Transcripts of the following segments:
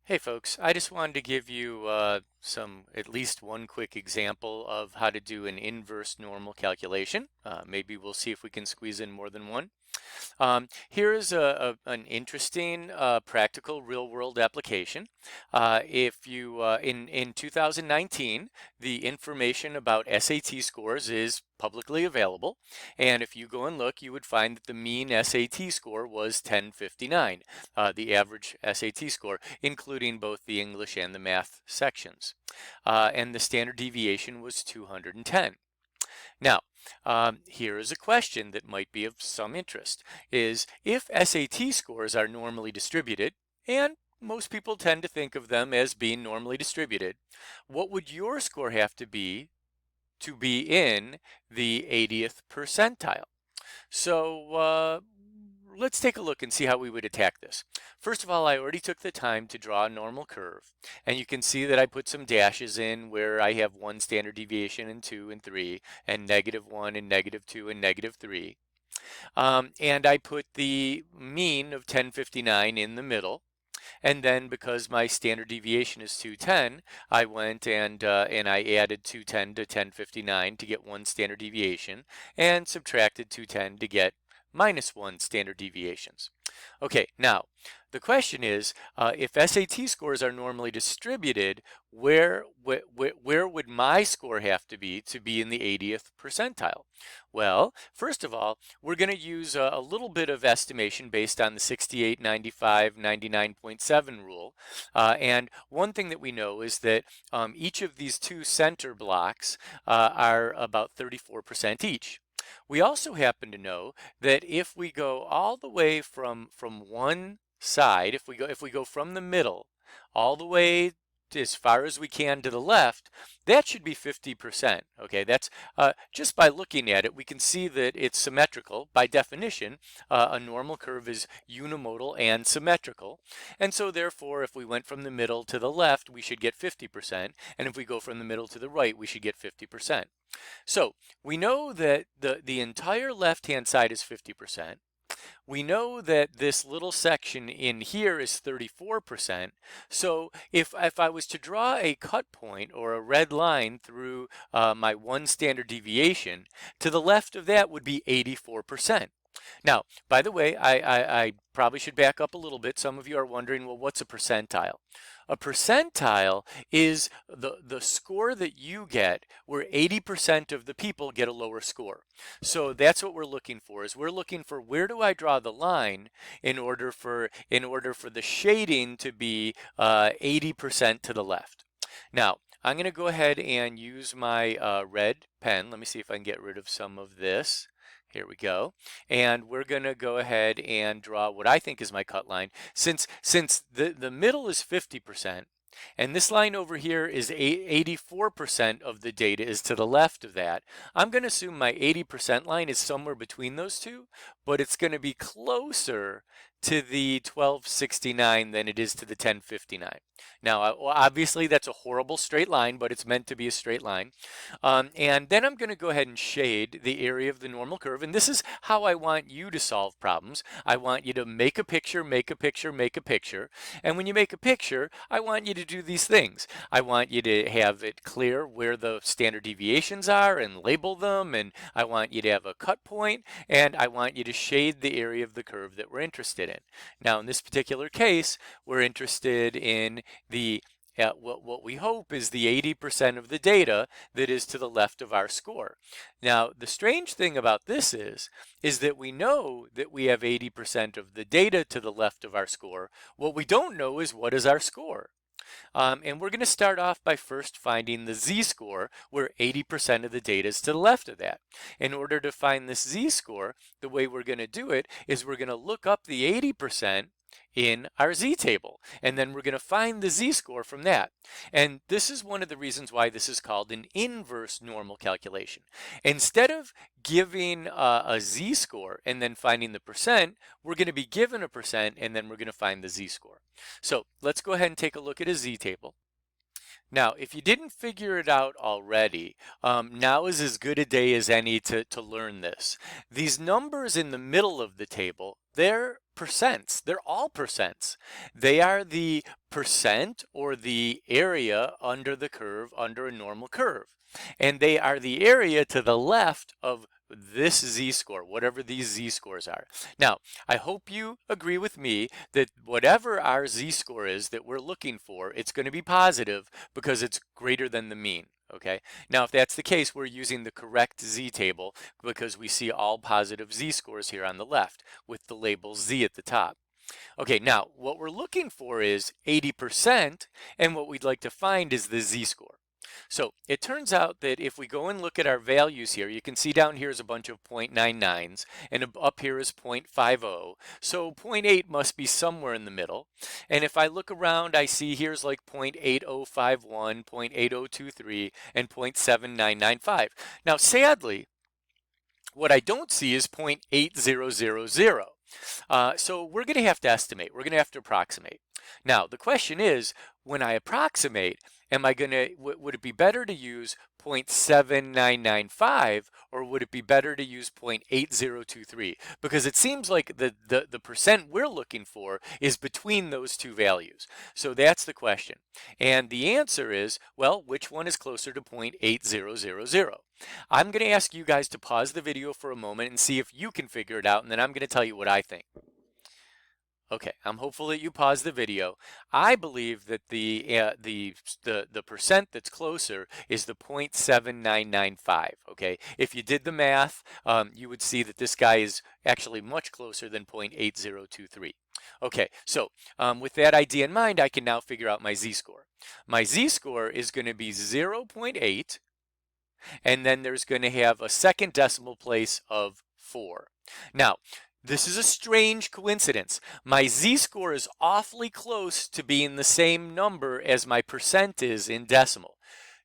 Hey folks, I just wanted to give you at least one quick example of how to do an inverse normal calculation. Maybe we'll see if we can squeeze in more than one. Here is an interesting practical real-world application. If you in 2019, the information about SAT scores is publicly available, and if you go and look, you would find that the mean SAT score was 1059, the average SAT score, including both the English and the math sections, and the standard deviation was 210. Now, here is a question that might be of some interest, is if SAT scores are normally distributed, and most people tend to think of them as being normally distributed, what would your score have to be in the 80th percentile? So let's take a look and see how we would attack this. First of all, I already took the time to draw a normal curve, and you can see that I put some dashes in where I have 1 standard deviation and 2 and 3, and -1 and -2 and -3. And I put the mean of 1059 in the middle. And then because my standard deviation is 210, I went and I added 210 to 1059 to get 1 standard deviation and subtracted 210 to get -1 standard deviations. Okay, now the question is, if SAT scores are normally distributed, where would my score have to be in the 80th percentile? Well, first of all, we're going to use a little bit of estimation based on the 68, 95, 99.7 rule. And one thing that we know is that each of these two center blocks are about 34% each. We also happen to know that if we go all the way from one side, if we go from the middle all the way as far as we can to the left, that should be 50%. Okay, that's just by looking at it, we can see that it's symmetrical. By definition, a normal curve is unimodal and symmetrical. And so therefore, if we went from the middle to the left, we should get 50%. And if we go from the middle to the right, we should get 50%. So we know that the entire left-hand side is 50%. We know that this little section in here is 34%. So if I was to draw a cut point or a red line through my 1 standard deviation, to the left of that would be 84%. Now, by the way, I probably should back up a little bit. Some of you are wondering, well, what's a percentile? A percentile is the score that you get where 80% of the people get a lower score. So that's what we're looking for, is we're looking for where do I draw the line in order for the shading to be 80% to the left. Now, I'm going to go ahead and use my red pen. Let me see if I can get rid of some of this. Here we go. And we're going to go ahead and draw what I think is my cut line. Since the middle is 50%, and this line over here is 84% of the data is to the left of that, I'm going to assume my 80% line is somewhere between those two, but it's going to be closer to the 1269 than it is to the 1059. Now, obviously that's a horrible straight line, but it's meant to be a straight line. And then I'm going to go ahead and shade the area of the normal curve. And this is how I want you to solve problems. I want you to make a picture, make a picture, make a picture. And when you make a picture, I want you to do these things. I want you to have it clear where the standard deviations are and label them. And I want you to have a cut point, and I want you to shade the area of the curve that we're interested in. Now, in this particular case, we're interested in what we hope is the 80% of the data that is to the left of our score. Now, the strange thing about this is that we know that we have 80% of the data to the left of our score. What we don't know is what is our score. And we're going to start off by first finding the z-score, where 80% of the data is to the left of that. In order to find this z-score, the way we're going to do it is we're going to look up the 80% in our z-table, and then we're going to find the z-score from that. And this is one of the reasons why this is called an inverse normal calculation. Instead of giving a z-score and then finding the percent, we're going to be given a percent and then we're going to find the z-score. So let's go ahead and take a look at a z-table. Now, if you didn't figure it out already, now is as good a day as any to learn this. These numbers in the middle of the table, they're percents. They're all percents. They are the percent or the area under the curve, under a normal curve. And they are the area to the left of this z-score, whatever these z-scores are. Now, I hope you agree with me that whatever our z-score is that we're looking for, it's going to be positive because it's greater than the mean. Okay. Now, if that's the case, we're using the correct z-table because we see all positive z-scores here on the left with the label z at the top. Okay, now what we're looking for is 80%, and what we'd like to find is the z-score. So it turns out that if we go and look at our values here, you can see down here is a bunch of 0.99s, and up here is 0.50. So 0.8 must be somewhere in the middle. And if I look around, I see here's like 0.8051, 0.8023, and 0.7995. Now, sadly, what I don't see is 0.8000. So we're going to have to estimate. We're going to have to approximate. Now, the question is, when I approximate, am I going to, would it be better to use 0.7995 or would it be better to use 0.8023? Because it seems like the percent we're looking for is between those two values. So that's the question. And the answer is, well, which one is closer to 0.8000? I'm going to ask you guys to pause the video for a moment and see if you can figure it out, and then I'm going to tell you what I think. Okay, I'm hopeful that you pause the video. I believe that the percent that's closer is the 0.7995. Okay, if you did the math, you would see that this guy is actually much closer than 0.8023. Okay, so with that idea in mind, I can now figure out my z-score. My z-score is going to be 0.8, and then there's going to have a second decimal place of 4. Now, this is a strange coincidence. My z-score is awfully close to being the same number as my percent is in decimal.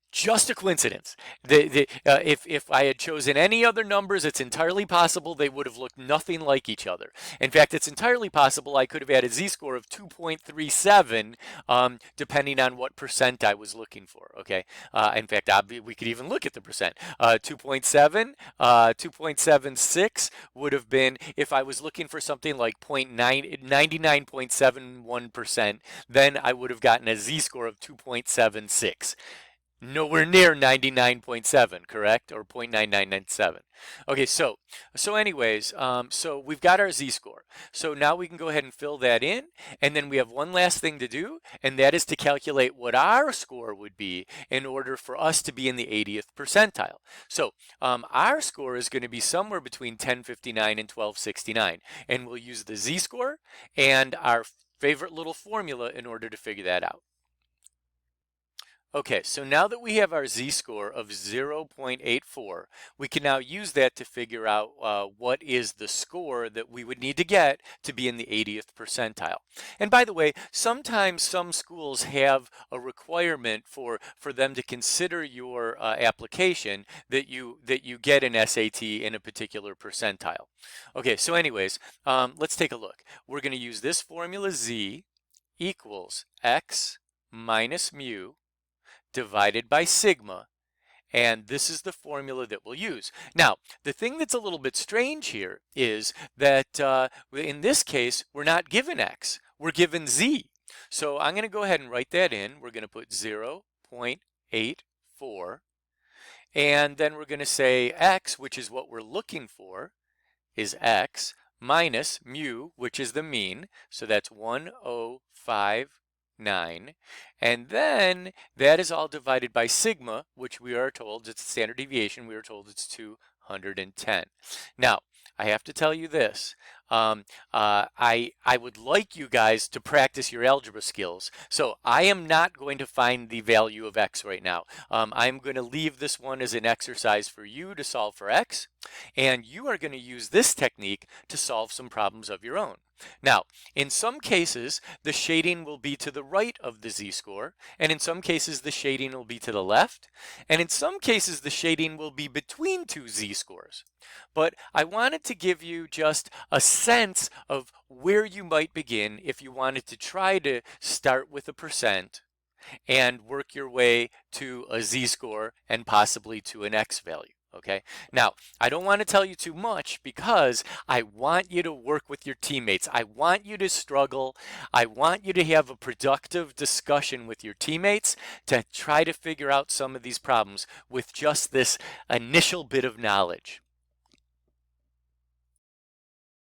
Just a coincidence. If I had chosen any other numbers, it's entirely possible they would have looked nothing like each other. In fact, it's entirely possible I could have had a z-score of 2.37, depending on what percent I was looking for. Okay. In fact, we could even look at the percent. 2.7, 2.76 would have been, if I was looking for something like 99.71%, then I would have gotten a z-score of 2.76. Nowhere near 99.7, correct? Or 0.9997. Okay, so anyways, so we've got our z-score. So now we can go ahead and fill that in, and then we have one last thing to do, and that is to calculate what our score would be in order for us to be in the 80th percentile. So our score is going to be somewhere between 1059 and 1269, and we'll use the z-score and our favorite little formula in order to figure that out. Okay, so now that we have our z-score of 0.84, we can now use that to figure out what is the score that we would need to get to be in the 80th percentile. And by the way, sometimes some schools have a requirement for them to consider your application that you get an SAT in a particular percentile. Okay, so anyways, let's take a look. We're going to use this formula z equals x minus mu divided by sigma, and this is the formula that we'll use. Now, the thing that's a little bit strange here is that in this case, we're not given x, we're given z. So I'm going to go ahead and write that in. We're going to put 0.84, and then we're going to say x, which is what we're looking for, is x minus mu, which is the mean, so that's 1059, and then that is all divided by sigma, which we are told it's standard deviation. We are told it's 210. Now, I have to tell you this. I would like you guys to practice your algebra skills. So I am not going to find the value of x right now. I'm going to leave this one as an exercise for you to solve for x, and you are going to use this technique to solve some problems of your own. Now, in some cases, the shading will be to the right of the z-score, and in some cases, the shading will be to the left, and in some cases, the shading will be between two z-scores. But I wanted to give you just a sense of where you might begin if you wanted to try to start with a percent and work your way to a z-score and possibly to an x value. Okay. Now, I don't want to tell you too much because I want you to work with your teammates. I want you to struggle. I want you to have a productive discussion with your teammates to try to figure out some of these problems with just this initial bit of knowledge.